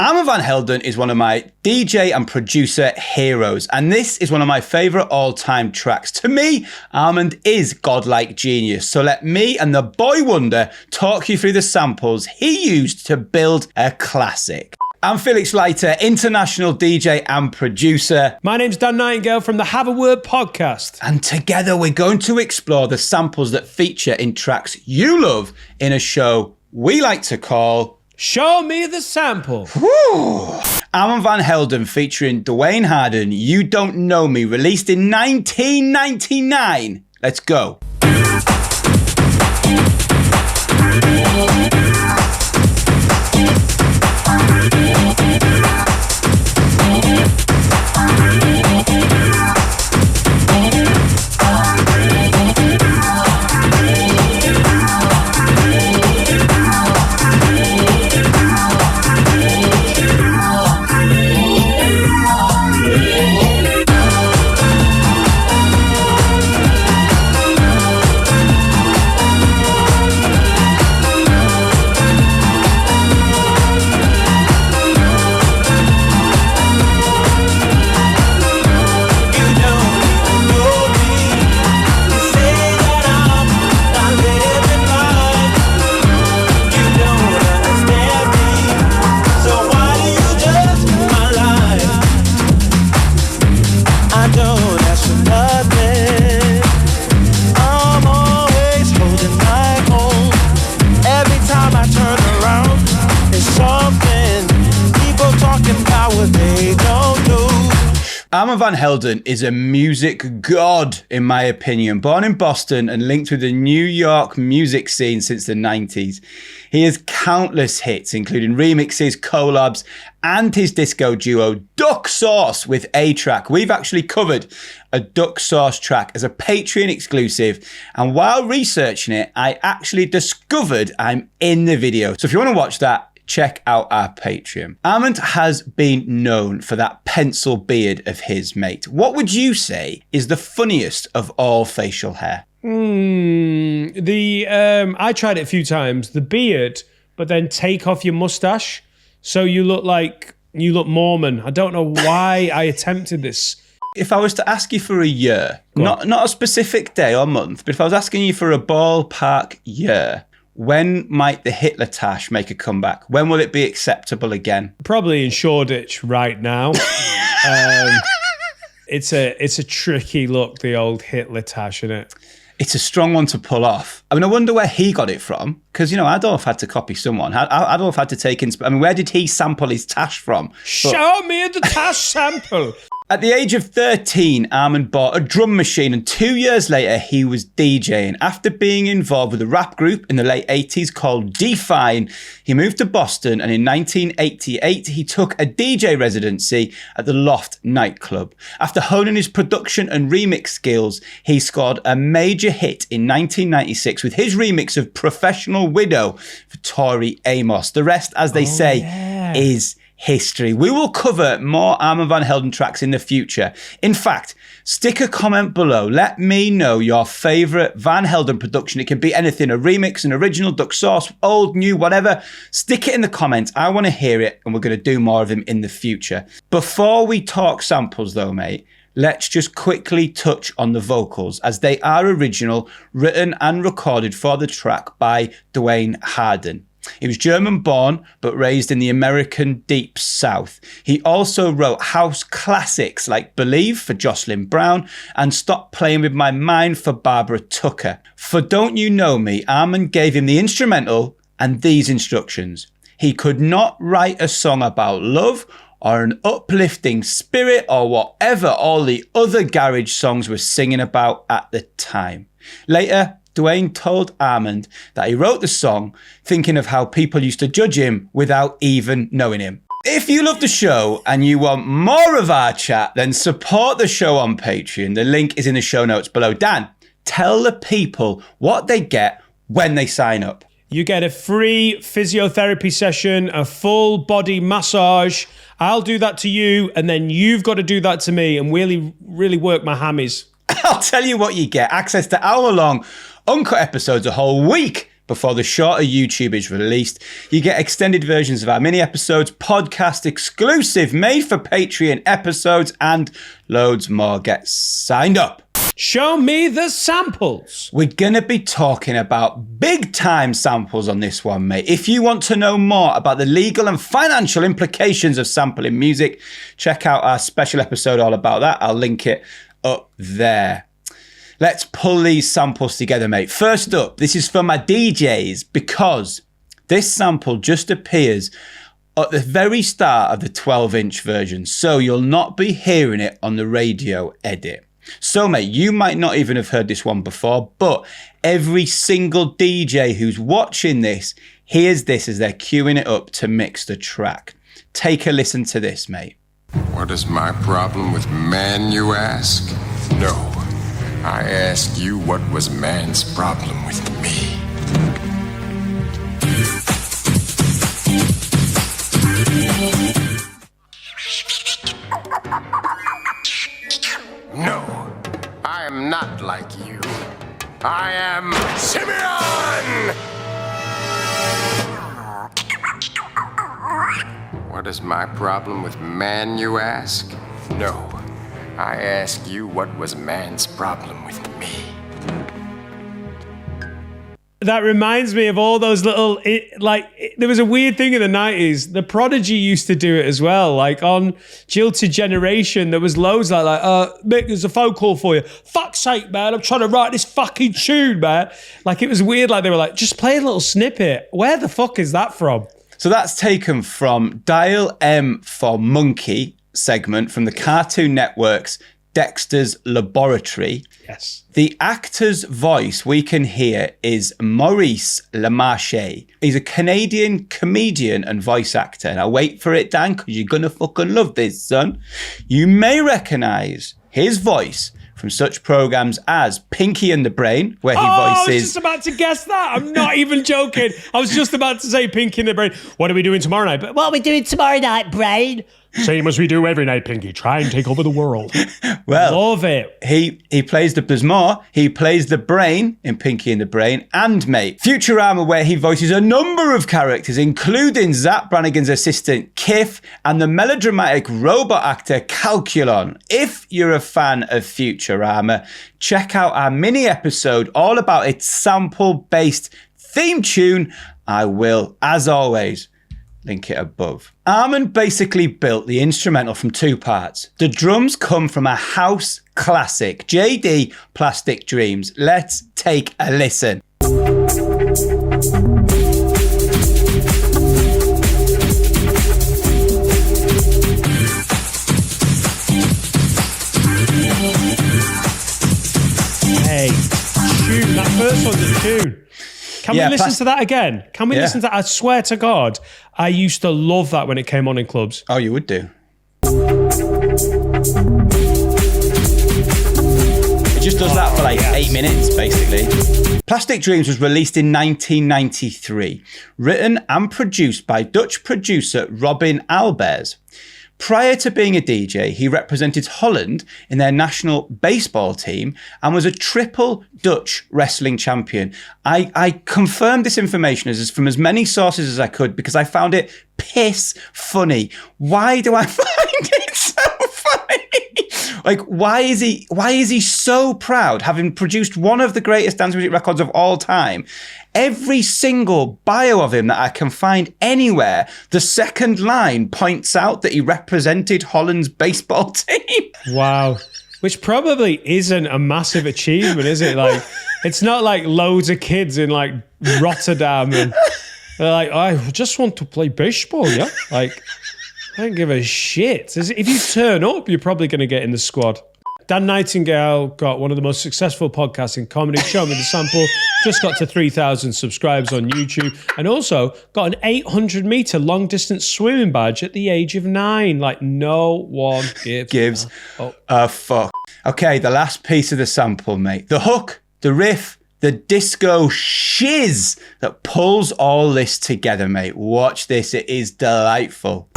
Armand Van Helden is one of my DJ and producer heroes, and this is one of my favourite all-time tracks. To me, Armand is godlike genius, so let me and the boy wonder talk you through the samples he used to build a classic. I'm Felix Leiter, international DJ and producer. My name's Dan Nightingale from the Have a Word podcast. And together we're going to explore the samples that feature in tracks you love in a show we like to call... Show Me the Sample. Armand Van Helden featuring Dwayne Harden, You Don't Know Me, released in 1999. Let's go. Armand Van Helden is a music god, in my opinion. Born in Boston and linked with the New York music scene since the 90s. He has countless hits, including remixes, collabs, and his disco duo, Duck Sauce, with A-Trak. We've actually covered a Duck Sauce track as a Patreon exclusive, and while researching it, I actually discovered I'm in the video. So if you want to watch that, check out our Patreon. Armand has been known for that pencil beard of his, mate. What would you say is the funniest of all facial hair? I tried it a few times. The beard, but then take off your mustache so you look Mormon. I don't know why I attempted this. If I was to ask you for a year, not a specific day or month, but if I was asking you for a ballpark year, when might the Hitler tash make a comeback? When will it be acceptable again? Probably in Shoreditch right now. It's a tricky look, the old Hitler tash, isn't it? It's a strong one to pull off. I mean, I wonder where he got it from. Because, Adolf had to copy someone. Adolf had to take where did he sample his tash from? Show me the tash sample. At the age of 13, Armand bought a drum machine, and 2 years later, he was DJing. After being involved with a rap group in the late 80s called Define, he moved to Boston, and in 1988, he took a DJ residency at the Loft nightclub. After honing his production and remix skills, he scored a major hit in 1996 with his remix of Professional Widow for Tori Amos. The rest, as they say, is history. We will cover more Armand Van Helden tracks in the future. In fact, stick a comment below. Let me know your favourite Van Helden production. It can be anything, a remix, an original, Duck Sauce, old, new, whatever. Stick it in the comments. I want to hear it, and we're going to do more of him in the future. Before we talk samples though, mate, let's just quickly touch on the vocals, as they are original, written and recorded for the track by Dwayne Harden. He was German-born, but raised in the American Deep South. He also wrote house classics like Believe for Jocelyn Brown and Stop Playing With My Mind for Barbara Tucker. For Don't You Know Me, Armand gave him the instrumental and these instructions. He could not write a song about love or an uplifting spirit or whatever all the other garage songs were singing about at the time. Later, Dwayne told Armand that he wrote the song thinking of how people used to judge him without even knowing him. If you love the show and you want more of our chat, then support the show on Patreon. The link is in the show notes below. Dan, tell the people what they get when they sign up. You get a free physiotherapy session, a full body massage. I'll do that to you, and then you've got to do that to me and really work my hammies. I'll tell you what you get. Access to hour-long uncut episodes a whole week before the shorter YouTube is released. You get extended versions of our mini episodes, podcast exclusive made for Patreon episodes, and loads more. Get signed up. Show me the samples. We're going to be talking about big time samples on this one, mate. If you want to know more about the legal and financial implications of sampling music, check out our special episode all about that. I'll link it up there. Let's pull these samples together, mate. First up, this is for my DJs because this sample just appears at the very start of the 12-inch version, so you'll not be hearing it on the radio edit. So, mate, you might not even have heard this one before, but every single DJ who's watching this hears this as they're queuing it up to mix the track. Take a listen to this, mate. What is my problem with man, you ask? No. I ask you, what was man's problem with me? No, I am not like you. I am Simeon! What is my problem with man, you ask? No. I ask you, what was man's problem with me? That reminds me of all those little, there was a weird thing in the 90s. The Prodigy used to do it as well. Like on Jilted Generation, there was loads like Mick, there's a phone call for you. Fuck's sake, man, I'm trying to write this fucking tune, man. Like it was weird. Like they were like, just play a little snippet. Where the fuck is that from? So that's taken from Dial M for Monkey segment from the Cartoon Network's Dexter's Laboratory. Yes. The actor's voice we can hear is Maurice LaMarche. He's a Canadian comedian and voice actor. Now wait for it, Dan, because you're going to fucking love this, son. You may recognise his voice from such programs as Pinky and the Brain, where he voices... I was just about to guess that. I'm not even joking. I was just about to say Pinky and the Brain. What are we doing tomorrow night? What are we doing tomorrow night, Brain? Same as we do every night, Pinky. Try and take over the world. Well, love it. He plays there's more. He plays the brain in Pinky and the Brain and, mate, Futurama, where he voices a number of characters, including Zach Brannigan's assistant, Kif, and the melodramatic robot actor, Calculon. If you're a fan of Futurama, check out our mini episode all about its sample-based theme tune. I will, as always, link it above. Armin basically built the instrumental from two parts. The drums come from a house classic, JD Plastic Dreams. Let's take a listen. Hey, tune. That first one's a tune. Can we listen to that again? Can we listen to that? I swear to God, I used to love that when it came on in clubs. Oh, you would do. It just does that for like 8 minutes, basically. Plastic Dreams was released in 1993, written and produced by Dutch producer Robin Albers. Prior to being a DJ, he represented Holland in their national baseball team and was a triple Dutch wrestling champion. I confirmed this information from as many sources as I could because I found it piss funny. Why do I find it so funny? Like, why is he so proud, having produced one of the greatest dance music records of all time? Every single bio of him that I can find anywhere, the second line points out that he represented Holland's baseball team. Wow. Which probably isn't a massive achievement, is it? Like, it's not like loads of kids in like Rotterdam and they're like, I just want to play baseball, yeah? Like, I don't give a shit. If you turn up, you're probably going to get in the squad. Dan Nightingale got one of the most successful podcasts in comedy. Show Me the Sample. Just got to 3,000 subscribers on YouTube. And also got an 800-meter long-distance swimming badge at the age of 9. Like, no one gives a fuck. Okay, the last piece of the sample, mate. The hook, the riff, the disco shiz that pulls all this together, mate. Watch this. It is delightful.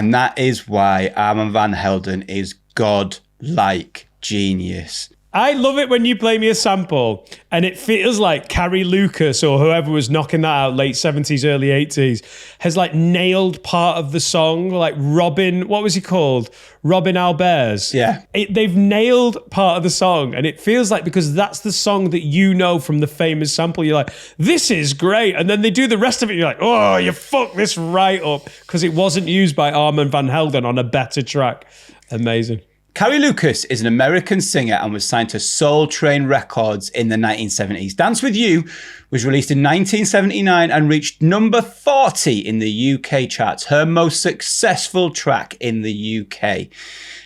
And that is why Armand van Helden is god-like genius. I love it when you play me a sample and it feels like Carrie Lucas or whoever was knocking that out late 70s, early 80s has like nailed part of the song, like Robin, what was he called? Robin Albert's. Yeah. They've nailed part of the song and it feels like because that's the song that you know from the famous sample, you're like, this is great. And then they do the rest of it, you're like, oh, you fucked this right up because it wasn't used by Armand van Helden on a better track. Amazing. Carrie Lucas is an American singer and was signed to Soul Train Records in the 1970s. Dance With You was released in 1979 and reached number 40 in the UK charts, her most successful track in the UK.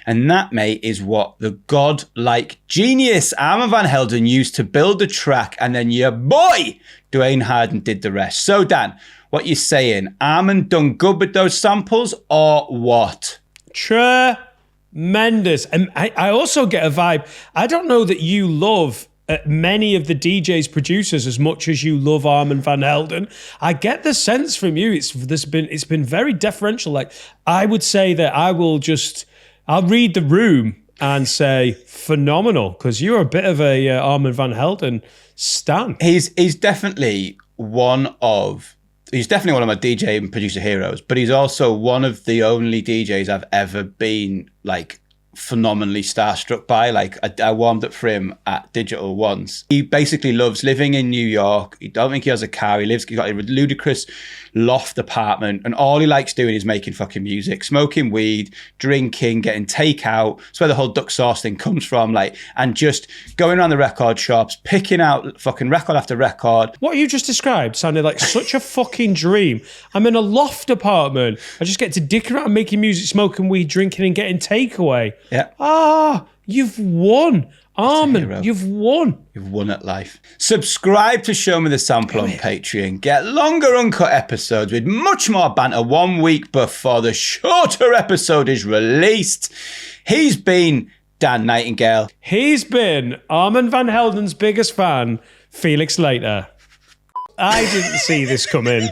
And that, mate, is what the god-like genius Armand van Helden used to build the track, and then your boy, Dwayne Harden, did the rest. So, Dan, what you saying? Armand done good with those samples, or what? Tremendous. And I also get a vibe. I don't know that you love many of the DJs, producers as much as you love Armand van Helden. I get the sense from you. It's been very deferential. Like I would say that I'll read the room and say phenomenal because you're a bit of a Armand van Helden stan. He's definitely one of my DJ and producer heroes, but he's also one of the only DJs I've ever been like phenomenally starstruck by. Like I warmed up for him at Digital once. He basically loves living in New York. I don't think he has a car. He's got a ludicrous loft apartment, and all he likes doing is making fucking music, smoking weed, drinking, getting takeout. That's where the whole duck sauce thing comes from. Like, and just going around the record shops, picking out fucking record after record. What you just described sounded like such a fucking dream. I'm in a loft apartment. I just get to dick around making music, smoking weed, drinking, and getting takeaway. Yeah. You've won. Armand, you've won. You've won at life. Subscribe to Show Me the Sample on Patreon. Get longer uncut episodes with much more banter 1 week before the shorter episode is released. He's been Dan Nightingale. He's been Armand van Helden's biggest fan, Felix Leiter. I didn't see this coming,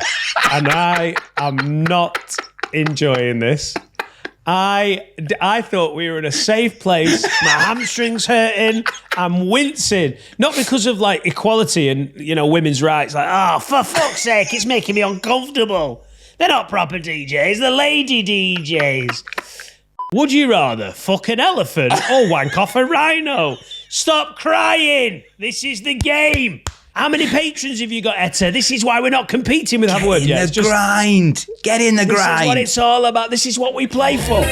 and I am not enjoying this. I thought we were in a safe place. My hamstrings hurting. I'm wincing. Not because of like equality and, you know, women's rights. Like, oh, for fuck's sake, it's making me uncomfortable. They're not proper DJs. They're lady DJs. Would you rather fuck an elephant or wank off a rhino? Stop crying. This is the game. How many patrons have you got, Etta? This is why we're not competing with Have a Word Yet. Grind. Get in the grind. This is what it's all about. This is what we play for.